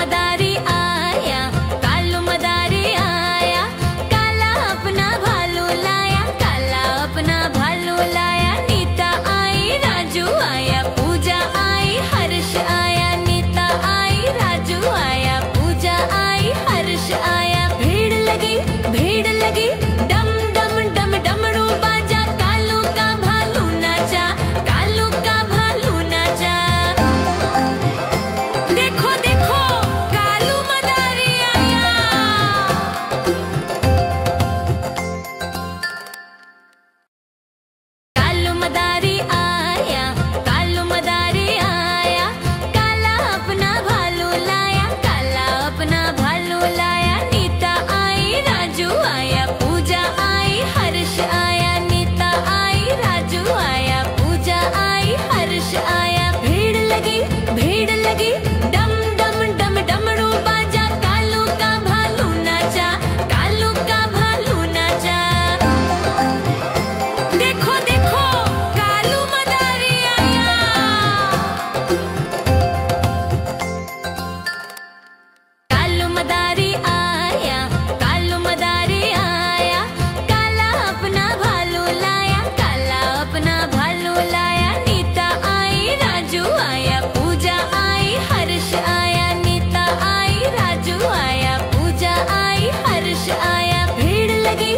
मदारी आया, कालू मदारी आया, काला अपना भालू लाया, काला अपना भालू लाया। नीता आई, राजू आया, पूजा आई, हर्ष आया। नीता आई, राजू आया, पूजा आई, हर्ष आया। भीड़ लगी, डम डम डम डमरू बाजा, कालू का भालू नाचा, कालू का भालू नाचा। देखो देखो कालू मदारी आया। कालू मदारी आया, कालू मदारी आया, काला अपना भालू लाया, काला अपना भालू लाया। नीता आई, राजू आया, पूजा आई, हर्ष आया। नीता आई, राजू आया, पूजा आई, हर्ष आया। भीड़ लगी, डम डम डम डमरू बाजा, कालू का भालू नाचा, कालू का भालू नाचा। देखो देखो कालू मदारी आया। कालू मदारी आया, कालू मदारी आया, काला अपना भालू लाया, काला अपना भालू लाया। नीता आई, राजू आया, पूजा आई, हर्ष आया। नीता आई, राजू आया, पूजा आई, हर्ष आया। भीड़ लगी,